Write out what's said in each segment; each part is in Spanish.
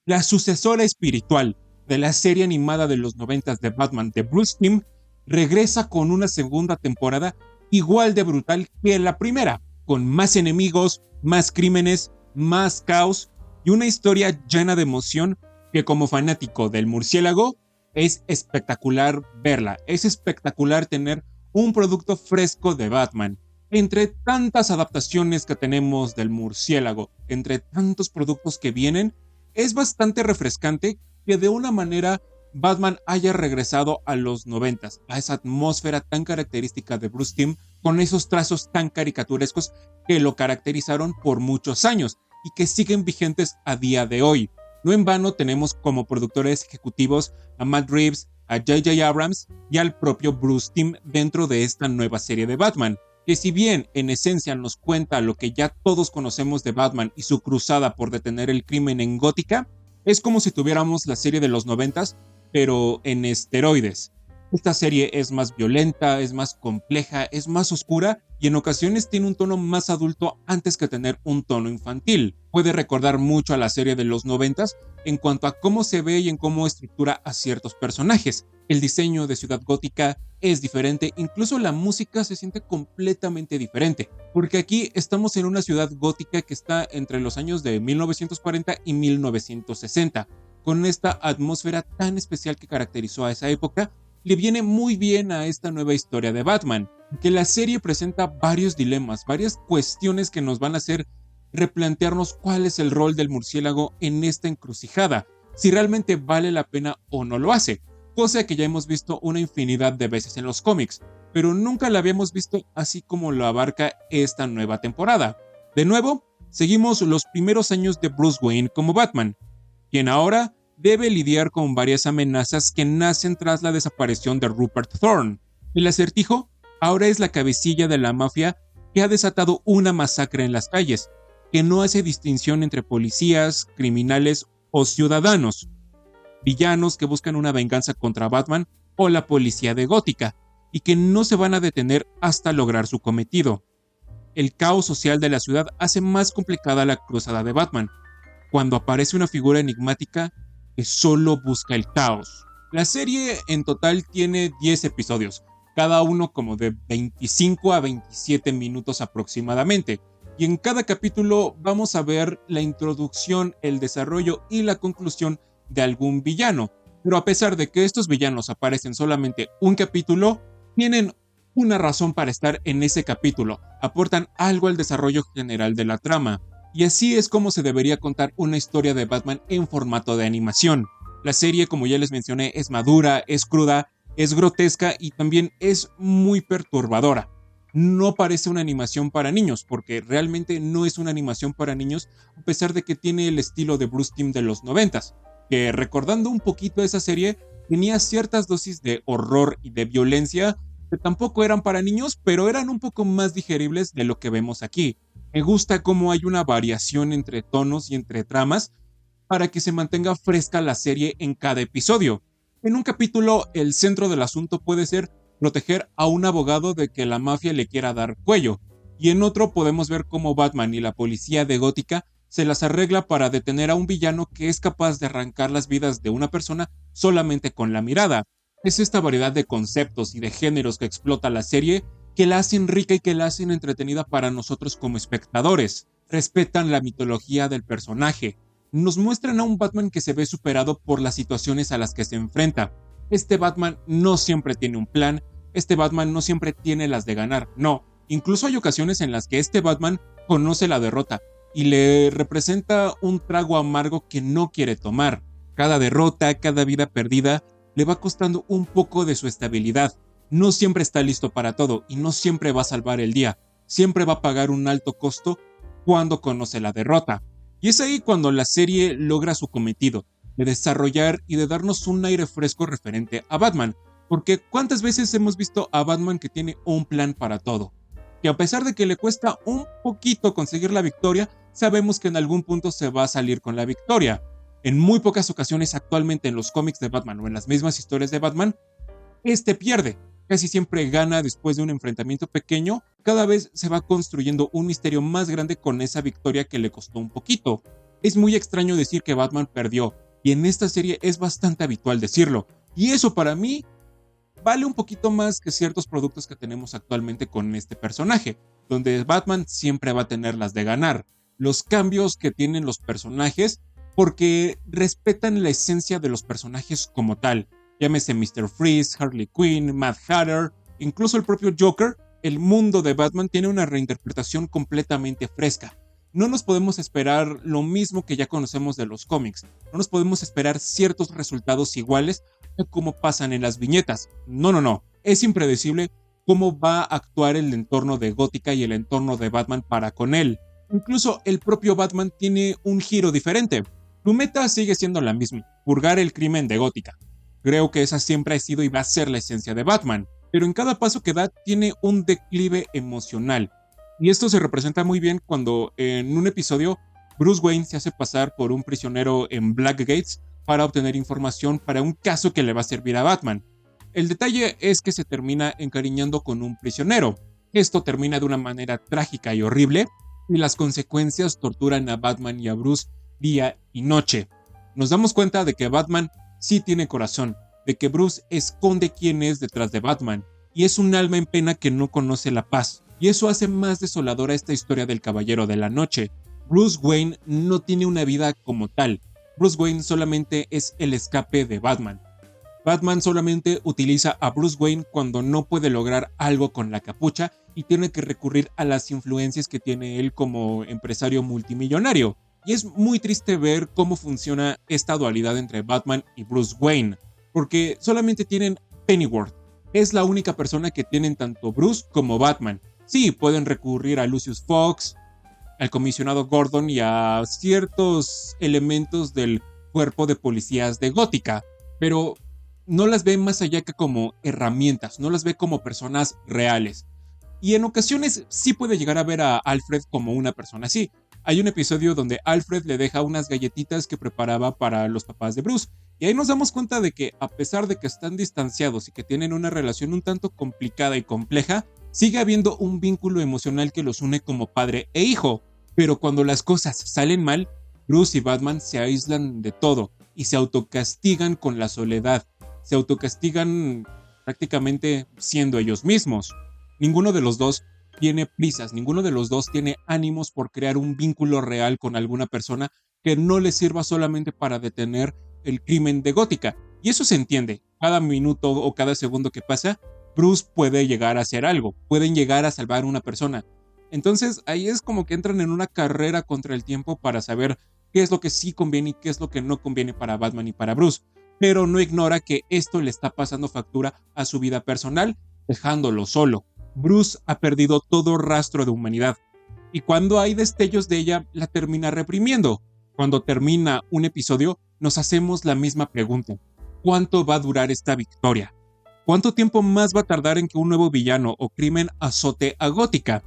La sucesora espiritual de la serie animada de los 90 de Batman de Bruce Timm regresa con una segunda temporada igual de brutal que la primera, con más enemigos, más crímenes, más caos y una historia llena de emoción que como fanático del murciélago es espectacular verla, es espectacular tener un producto fresco de Batman. Entre tantas adaptaciones que tenemos del murciélago, entre tantos productos que vienen, es bastante refrescante que de una manera Batman haya regresado a los 90, a esa atmósfera tan característica de Bruce Timm, con esos trazos tan caricaturescos que lo caracterizaron por muchos años y que siguen vigentes a día de hoy. No en vano tenemos como productores ejecutivos a Matt Reeves, a J.J. Abrams y al propio Bruce Timm dentro de esta nueva serie de Batman, que si bien en esencia nos cuenta lo que ya todos conocemos de Batman y su cruzada por detener el crimen en Gótica, es como si tuviéramos la serie de los 90, pero en esteroides. Esta serie es más violenta, es más compleja, es más oscura y en ocasiones tiene un tono más adulto antes que tener un tono infantil. Puede recordar mucho a la serie de los 90 en cuanto a cómo se ve y en cómo estructura a ciertos personajes. El diseño de Ciudad Gótica es diferente, incluso la música se siente completamente diferente, porque aquí estamos en una ciudad gótica que está entre los años de 1940 y 1960, con esta atmósfera tan especial que caracterizó a esa época. Le viene muy bien a esta nueva historia de Batman, que la serie presenta varios dilemas, varias cuestiones que nos van a hacer replantearnos cuál es el rol del murciélago en esta encrucijada, si realmente vale la pena o no lo hace, cosa que ya hemos visto una infinidad de veces en los cómics, pero nunca la habíamos visto así como lo abarca esta nueva temporada. De nuevo, seguimos los primeros años de Bruce Wayne como Batman, quien ahora debe lidiar con varias amenazas que nacen tras la desaparición de Rupert Thorne. El Acertijo ahora es la cabecilla de la mafia que ha desatado una masacre en las calles, que no hace distinción entre policías, criminales o ciudadanos, villanos que buscan una venganza contra Batman o la policía de Gótica, y que no se van a detener hasta lograr su cometido. El caos social de la ciudad hace más complicada la cruzada de Batman, cuando aparece una figura enigmática que solo busca el caos. La serie en total tiene 10 episodios, cada uno como de 25 a 27 minutos aproximadamente, y en cada capítulo vamos a ver la introducción, el desarrollo y la conclusión de algún villano. Pero a pesar de que estos villanos aparecen solamente un capítulo, tienen una razón para estar en ese capítulo, aportan algo al desarrollo general de la trama. Y así es como se debería contar una historia de Batman en formato de animación. La serie, como ya les mencioné, es madura, es cruda, es grotesca y también es muy perturbadora. No parece una animación para niños, porque realmente no es una animación para niños, a pesar de que tiene el estilo de Bruce Timm de los 90, que recordando un poquito esa serie, tenía ciertas dosis de horror y de violencia que tampoco eran para niños, pero eran un poco más digeribles de lo que vemos aquí. Me gusta cómo hay una variación entre tonos y entre tramas para que se mantenga fresca la serie en cada episodio. En un capítulo, el centro del asunto puede ser proteger a un abogado de que la mafia le quiera dar cuello, y en otro podemos ver cómo Batman y la policía de Gótica se las arregla para detener a un villano que es capaz de arrancar las vidas de una persona solamente con la mirada. Es esta variedad de conceptos y de géneros que explota la serie que la hacen rica y que la hacen entretenida para nosotros como espectadores. Respetan la mitología del personaje. Nos muestran a un Batman que se ve superado por las situaciones a las que se enfrenta. Este Batman no siempre tiene un plan, este Batman no siempre tiene las de ganar, no. Incluso hay ocasiones en las que este Batman conoce la derrota y le representa un trago amargo que no quiere tomar. Cada derrota, cada vida perdida, le va costando un poco de su estabilidad. No siempre está listo para todo y no siempre va a salvar el día. Siempre va a pagar un alto costo cuando conoce la derrota. Y es ahí cuando la serie logra su cometido, de desarrollar y de darnos un aire fresco referente a Batman. Porque ¿cuántas veces hemos visto a Batman que tiene un plan para todo? Que a pesar de que le cuesta un poquito conseguir la victoria, sabemos que en algún punto se va a salir con la victoria. En muy pocas ocasiones actualmente en los cómics de Batman o en las mismas historias de Batman, este pierde. Casi siempre gana después de un enfrentamiento pequeño. Cada vez se va construyendo un misterio más grande con esa victoria que le costó un poquito. Es muy extraño decir que Batman perdió, y en esta serie es bastante habitual decirlo, y eso para mí vale un poquito más que ciertos productos que tenemos actualmente con este personaje, donde Batman siempre va a tener las de ganar. Los cambios que tienen los personajes, porque respetan la esencia de los personajes como tal. Llámese Mr. Freeze, Harley Quinn, Mad Hatter, incluso el propio Joker. El mundo de Batman tiene una reinterpretación completamente fresca. No nos podemos esperar lo mismo que ya conocemos de los cómics. No nos podemos esperar ciertos resultados iguales a como pasan en las viñetas. No, no, no. Es impredecible cómo va a actuar el entorno de Gótica y el entorno de Batman para con él. Incluso el propio Batman tiene un giro diferente. Su meta sigue siendo la misma, purgar el crimen de Gótica. Creo que esa siempre ha sido y va a ser la esencia de Batman, pero en cada paso que da tiene un declive emocional. Y esto se representa muy bien cuando en un episodio Bruce Wayne se hace pasar por un prisionero en Blackgate para obtener información para un caso que le va a servir a Batman. El detalle es que se termina encariñando con un prisionero. Esto termina de una manera trágica y horrible, y las consecuencias torturan a Batman y a Bruce día y noche. Nos damos cuenta de que Batman sí tiene corazón, de que Bruce esconde quién es detrás de Batman, y es un alma en pena que no conoce la paz. Y eso hace más desoladora esta historia del Caballero de la Noche. Bruce Wayne no tiene una vida como tal. Bruce Wayne solamente es el escape de Batman. Batman solamente utiliza a Bruce Wayne cuando no puede lograr algo con la capucha y tiene que recurrir a las influencias que tiene él como empresario multimillonario. Y es muy triste ver cómo funciona esta dualidad entre Batman y Bruce Wayne, porque solamente tienen Pennyworth. Es la única persona que tienen tanto Bruce como Batman. Sí, pueden recurrir a Lucius Fox, al comisionado Gordon y a ciertos elementos del cuerpo de policías de Gótica, pero no las ve más allá que como herramientas, no las ve como personas reales. Y en ocasiones sí puede llegar a ver a Alfred como una persona así. Hay un episodio donde Alfred le deja unas galletitas que preparaba para los papás de Bruce. Y ahí nos damos cuenta de que a pesar de que están distanciados y que tienen una relación un tanto complicada y compleja, sigue habiendo un vínculo emocional que los une como padre e hijo. Pero cuando las cosas salen mal, Bruce y Batman se aíslan de todo y se autocastigan con la soledad. Se autocastigan prácticamente siendo ellos mismos. Ninguno de los dos tiene prisas, ninguno de los dos tiene ánimos por crear un vínculo real con alguna persona que no le sirva solamente para detener el crimen de Gótica. Y eso se entiende. Cada minuto o cada segundo que pasa, Bruce puede llegar a hacer algo, pueden llegar a salvar a una persona. Entonces ahí es como que entran en una carrera contra el tiempo para saber qué es lo que sí conviene y qué es lo que no conviene para Batman y para Bruce. Pero no ignora que esto le está pasando factura a su vida personal, dejándolo solo. Bruce ha perdido todo rastro de humanidad, y cuando hay destellos de ella, la termina reprimiendo. Cuando termina un episodio, nos hacemos la misma pregunta: ¿cuánto va a durar esta victoria? ¿Cuánto tiempo más va a tardar en que un nuevo villano o crimen azote a Gótica?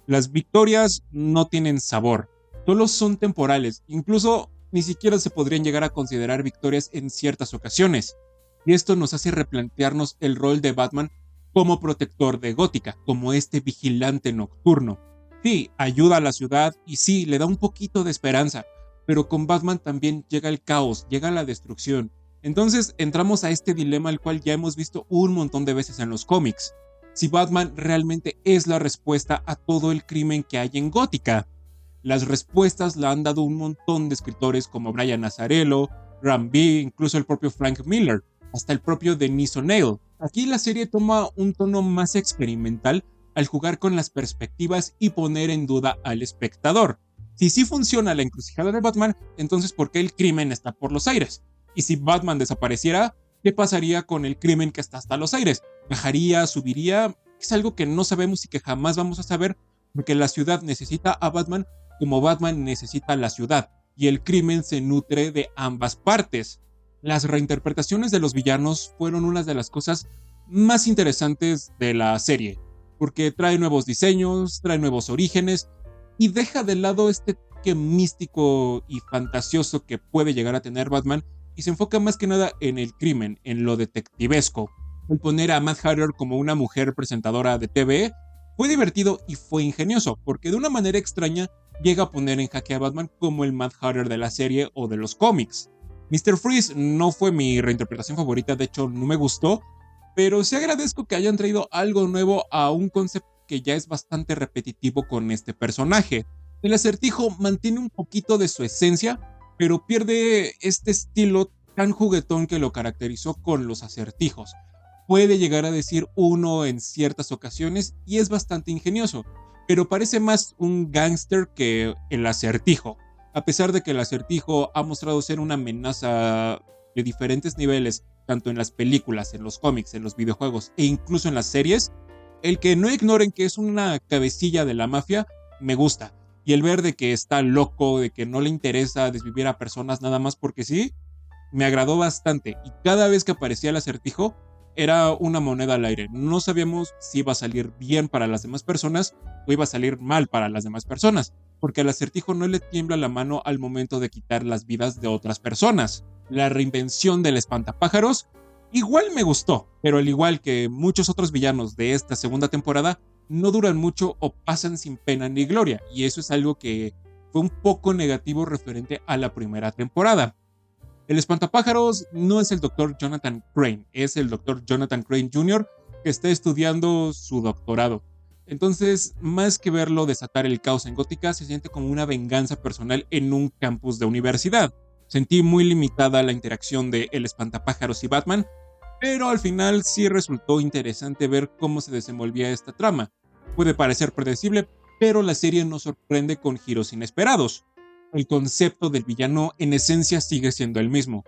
Las victorias no tienen sabor, solo son temporales, incluso ni siquiera se podrían llegar a considerar victorias en ciertas ocasiones. Y esto nos hace replantearnos el rol de Batman como protector de Gótica, como este vigilante nocturno. Sí, ayuda a la ciudad y sí, le da un poquito de esperanza, pero con Batman también llega el caos, llega la destrucción. Entonces entramos a este dilema al cual ya hemos visto un montón de veces en los cómics. Si Batman realmente es la respuesta a todo el crimen que hay en Gótica. Las respuestas la han dado un montón de escritores como Brian Azzarello, Ram V, incluso el propio Frank Miller, hasta el propio Denis O'Neil. Aquí la serie toma un tono más experimental al jugar con las perspectivas y poner en duda al espectador. Si sí funciona la encrucijada de Batman, entonces ¿por qué el crimen está por los aires? Y si Batman desapareciera, ¿qué pasaría con el crimen que está hasta los aires? ¿Bajaría? ¿Subiría? Es algo que no sabemos y que jamás vamos a saber, porque la ciudad necesita a Batman como Batman necesita la ciudad, y el crimen se nutre de ambas partes. Las reinterpretaciones de los villanos fueron una de las cosas más interesantes de la serie, porque trae nuevos diseños, trae nuevos orígenes, y deja de lado este toque místico y fantasioso que puede llegar a tener Batman, y se enfoca más que nada en el crimen, en lo detectivesco. El poner a Mad Hatter como una mujer presentadora de TV fue divertido y fue ingenioso, porque de una manera extraña llega a poner en jaque a Batman como el Mad Hatter de la serie o de los cómics. Mr. Freeze no fue mi reinterpretación favorita, de hecho no me gustó, pero sí agradezco que hayan traído algo nuevo a un concepto que ya es bastante repetitivo con este personaje. El Acertijo mantiene un poquito de su esencia, pero pierde este estilo tan juguetón que lo caracterizó con los acertijos. Puede llegar a decir uno en ciertas ocasiones y es bastante ingenioso, pero parece más un gángster que el Acertijo. A pesar de que el Acertijo ha mostrado ser una amenaza de diferentes niveles, tanto en las películas, en los cómics, en los videojuegos e incluso en las series, el que no ignoren que es una cabecilla de la mafia me gusta. Y el ver de que está loco, de que no le interesa desvivir a personas nada más porque sí, me agradó bastante. Y cada vez que aparecía el Acertijo, era una moneda al aire. No sabíamos si iba a salir bien para las demás personas o iba a salir mal para las demás personas, porque al Acertijo no le tiembla la mano al momento de quitar las vidas de otras personas. La reinvención del espantapájaros igual me gustó, pero al igual que muchos otros villanos de esta segunda temporada, no duran mucho o pasan sin pena ni gloria, y eso es algo que fue un poco negativo referente a la primera temporada. El espantapájaros no es el Dr. Jonathan Crane, es el Dr. Jonathan Crane Jr. que está estudiando su doctorado. Entonces, más que verlo desatar el caos en Gótica, se siente como una venganza personal en un campus de universidad. Sentí muy limitada la interacción de el espantapájaros y Batman, pero al final sí resultó interesante ver cómo se desenvolvía esta trama. Puede parecer predecible, pero la serie nos sorprende con giros inesperados. El concepto del villano en esencia sigue siendo el mismo.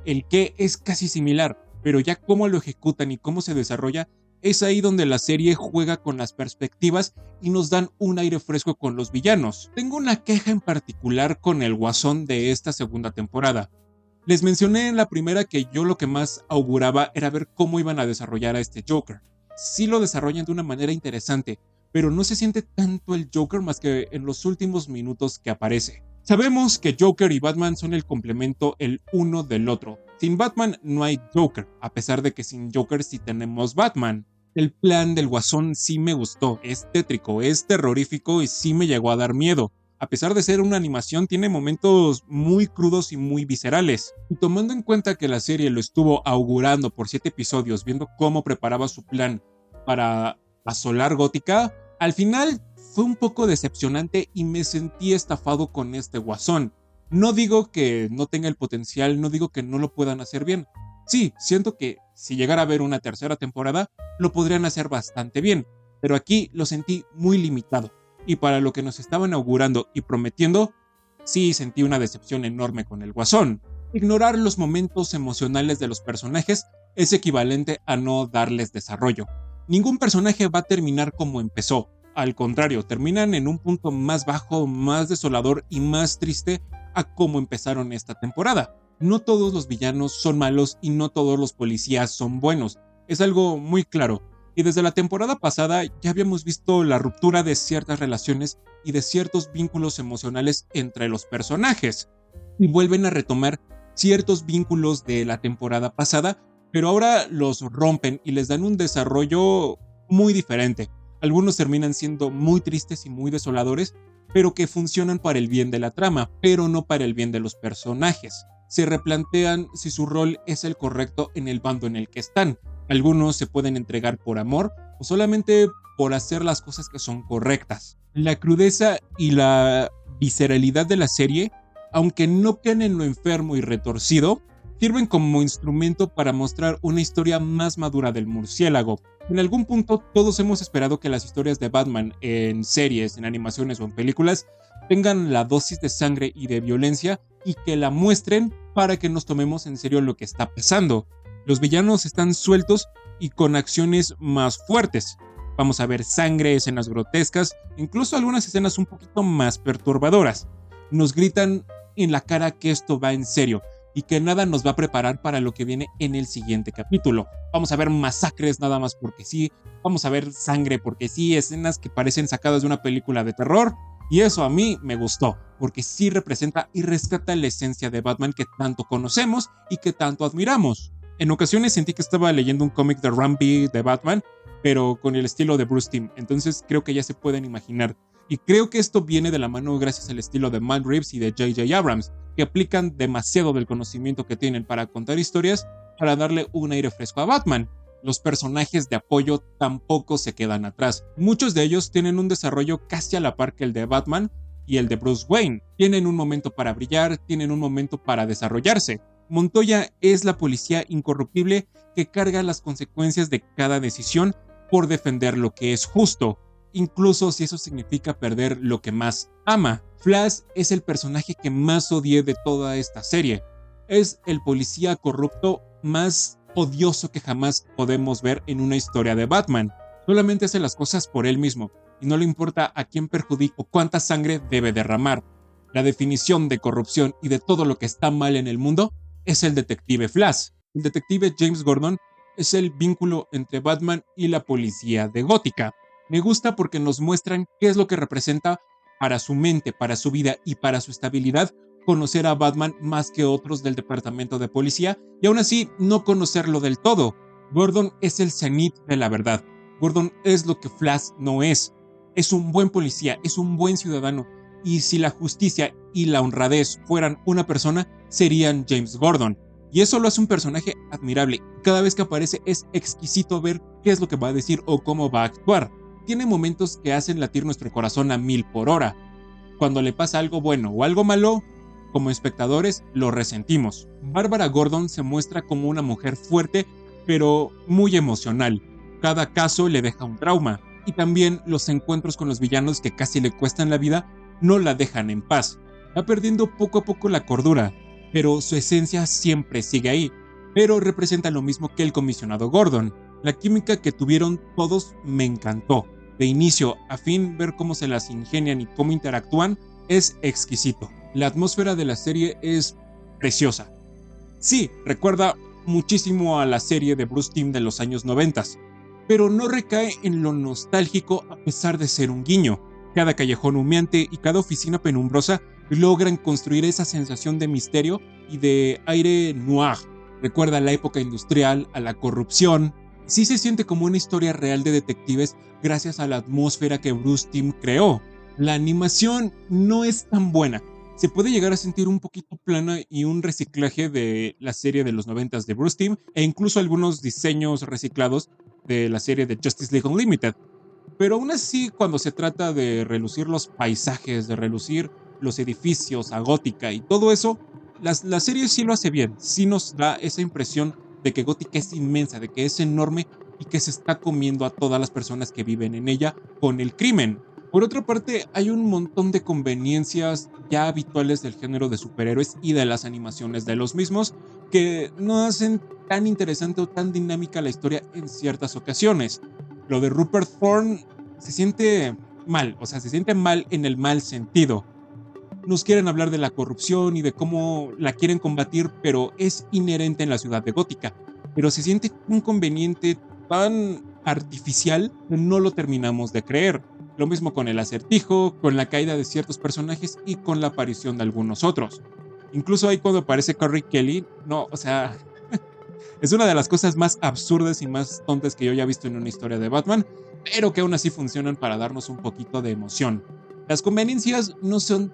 El qué es casi similar, pero ya cómo lo ejecutan y cómo se desarrolla, es ahí donde la serie juega con las perspectivas y nos dan un aire fresco con los villanos. Tengo una queja en particular con el Guasón de esta segunda temporada. Les mencioné en la primera que yo lo que más auguraba era ver cómo iban a desarrollar a este Joker. Sí lo desarrollan de una manera interesante, pero no se siente tanto el Joker más que en los últimos minutos que aparece. Sabemos que Joker y Batman son el complemento el uno del otro. Sin Batman no hay Joker, a pesar de que sin Joker sí tenemos Batman. El plan del Guasón sí me gustó, es tétrico, es terrorífico y sí me llegó a dar miedo. A pesar de ser una animación, tiene momentos muy crudos y muy viscerales. Y tomando en cuenta que la serie lo estuvo augurando por 7 episodios, viendo cómo preparaba su plan para asolar Gótica, al final fue un poco decepcionante y me sentí estafado con este Guasón. No digo que no tenga el potencial, no digo que no lo puedan hacer bien. Sí, siento que si llegara a haber una tercera temporada, lo podrían hacer bastante bien, pero aquí lo sentí muy limitado. Y para lo que nos estaban augurando y prometiendo, sí sentí una decepción enorme con el Guasón. Ignorar los momentos emocionales de los personajes es equivalente a no darles desarrollo. Ningún personaje va a terminar como empezó. Al contrario, terminan en un punto más bajo, más desolador y más triste a cómo empezaron esta temporada. No todos los villanos son malos y no todos los policías son buenos. Es algo muy claro. Y desde la temporada pasada ya habíamos visto la ruptura de ciertas relaciones y de ciertos vínculos emocionales entre los personajes. Y vuelven a retomar ciertos vínculos de la temporada pasada, pero ahora los rompen y les dan un desarrollo muy diferente. Algunos terminan siendo muy tristes y muy desoladores, pero que funcionan para el bien de la trama, pero no para el bien de los personajes. Se replantean si su rol es el correcto en el bando en el que están. Algunos se pueden entregar por amor o solamente por hacer las cosas que son correctas. La crudeza y la visceralidad de la serie, aunque no queden en lo enfermo y retorcido, sirven como instrumento para mostrar una historia más madura del murciélago. En algún punto todos hemos esperado que las historias de Batman en series, en animaciones o en películas tengan la dosis de sangre y de violencia y que la muestren para que nos tomemos en serio lo que está pasando. Los villanos están sueltos y con acciones más fuertes. Vamos a ver sangre, escenas grotescas, incluso algunas escenas un poquito más perturbadoras. Nos gritan en la cara que esto va en serio y que nada nos va a preparar para lo que viene en el siguiente capítulo. Vamos a ver masacres nada más porque sí, vamos a ver sangre porque sí, escenas que parecen sacadas de una película de terror, y eso a mí me gustó, porque sí representa y rescata la esencia de Batman que tanto conocemos y que tanto admiramos. En ocasiones sentí que estaba leyendo un cómic de Ram V de Batman, pero con el estilo de Bruce Timm, entonces creo que ya se pueden imaginar Y creo que esto viene de la mano gracias al estilo de Matt Reeves y de J.J. Abrams, que aplican demasiado del conocimiento que tienen para contar historias para darle un aire fresco a Batman. Los personajes de apoyo tampoco se quedan atrás. Muchos de ellos tienen un desarrollo casi a la par que el de Batman y el de Bruce Wayne. Tienen un momento para brillar, tienen un momento para desarrollarse. Montoya es la policía incorruptible que carga las consecuencias de cada decisión por defender lo que es justo, incluso si eso significa perder lo que más ama. Flash es el personaje que más odié de toda esta serie. Es el policía corrupto más odioso que jamás podemos ver en una historia de Batman. Solamente hace las cosas por él mismo y no le importa a quién perjudica o cuánta sangre debe derramar. La definición de corrupción y de todo lo que está mal en el mundo es el detective Flash. El detective James Gordon es el vínculo entre Batman y la policía de Gótica. Me gusta porque nos muestran qué es lo que representa para su mente, para su vida y para su estabilidad conocer a Batman más que otros del departamento de policía y aún así no conocerlo del todo. Gordon es el cenit de la verdad. Gordon es lo que Flash no es. Es un buen policía, es un buen ciudadano y si la justicia y la honradez fueran una persona, serían James Gordon. Y eso lo hace un personaje admirable. Cada vez que aparece es exquisito ver qué es lo que va a decir o cómo va a actuar. Tiene momentos que hacen latir nuestro corazón a 1000 por hora. Cuando le pasa algo bueno o algo malo, como espectadores lo resentimos. Bárbara Gordon se muestra como una mujer fuerte, pero muy emocional. Cada caso le deja un trauma. Y también los encuentros con los villanos que casi le cuestan la vida no la dejan en paz. Va perdiendo poco a poco la cordura, pero su esencia siempre sigue ahí. Pero representa lo mismo que el comisionado Gordon. La química que tuvieron todos me encantó. De inicio a fin, ver cómo se las ingenian y cómo interactúan es exquisito. La atmósfera de la serie es preciosa. Sí, recuerda muchísimo a la serie de Bruce Timm de los años 90, pero no recae en lo nostálgico a pesar de ser un guiño. Cada callejón humeante y cada oficina penumbrosa logran construir esa sensación de misterio y de aire noir. Recuerda a la época industrial, a la corrupción. Sí se siente como una historia real de detectives gracias a la atmósfera que Bruce Timm creó. La animación no es tan buena. Se puede llegar a sentir un poquito plana y un reciclaje de la serie de los 90 de Bruce Timm e incluso algunos diseños reciclados de la serie de Justice League Unlimited. Pero aún así, cuando se trata de relucir los paisajes, de relucir los edificios a Gótica y todo eso, la serie sí lo hace bien. Sí nos da esa impresión de que Gótica es inmensa, de que es enorme y que se está comiendo a todas las personas que viven en ella con el crimen. Por otra parte, hay un montón de conveniencias ya habituales del género de superhéroes y de las animaciones de los mismos que no hacen tan interesante o tan dinámica la historia en ciertas ocasiones. Lo de Rupert Thorne se siente mal, o sea, se siente mal en el mal sentido. Nos quieren hablar de la corrupción y de cómo la quieren combatir, pero es inherente en la ciudad de Gótica. Pero se siente tan conveniente, tan artificial, que no lo terminamos de creer. Lo mismo con el acertijo, con la caída de ciertos personajes y con la aparición de algunos otros. Incluso ahí cuando aparece Corey Kelly, no, o sea, es una de las cosas más absurdas y más tontas que yo haya visto en una historia de Batman, pero que aún así funcionan para darnos un poquito de emoción. Las conveniencias no son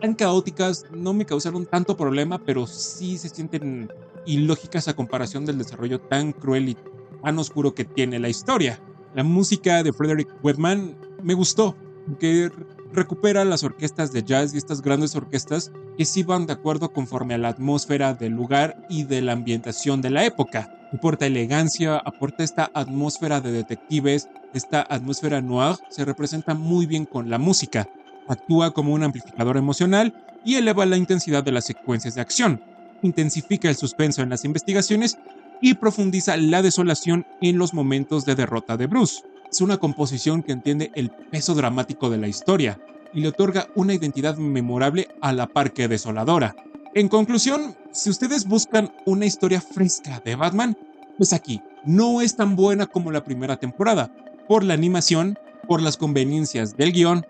tan caóticas, no me causaron tanto problema, pero sí se sienten ilógicas a comparación del desarrollo tan cruel y tan oscuro que tiene la historia. La música de Frederick Whitman me gustó, que recupera las orquestas de jazz y estas grandes orquestas que sí van de acuerdo conforme a la atmósfera del lugar y de la ambientación de la época. Aporta elegancia, aporta esta atmósfera de detectives, esta atmósfera noir se representa muy bien con la música. Actúa como un amplificador emocional y eleva la intensidad de las secuencias de acción. Intensifica el suspenso en las investigaciones y profundiza la desolación en los momentos de derrota de Bruce. Es una composición que entiende el peso dramático de la historia y le otorga una identidad memorable a la par que desoladora. En conclusión, si ustedes buscan una historia fresca de Batman, pues aquí no es tan buena como la primera temporada, por la animación, por las conveniencias del guión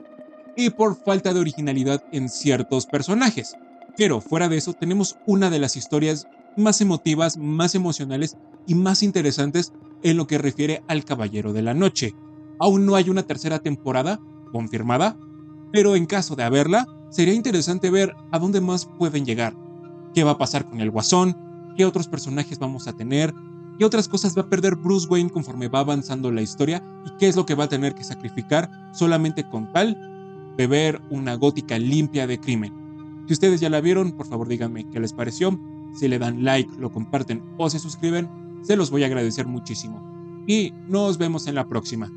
y por falta de originalidad en ciertos personajes. Pero fuera de eso, tenemos una de las historias más emotivas, más emocionales y más interesantes en lo que refiere al Caballero de la Noche. Aún no hay una tercera temporada, confirmada, pero en caso de haberla, sería interesante ver a dónde más pueden llegar. ¿Qué va a pasar con el Guasón? ¿Qué otros personajes vamos a tener? ¿Qué otras cosas va a perder Bruce Wayne conforme va avanzando la historia? ¿Y qué es lo que va a tener que sacrificar solamente con tal de ver una Gótica limpia de crimen? Si ustedes ya la vieron, por favor díganme qué les pareció. Si le dan like, lo comparten o se suscriben, se los voy a agradecer muchísimo. Y nos vemos en la próxima.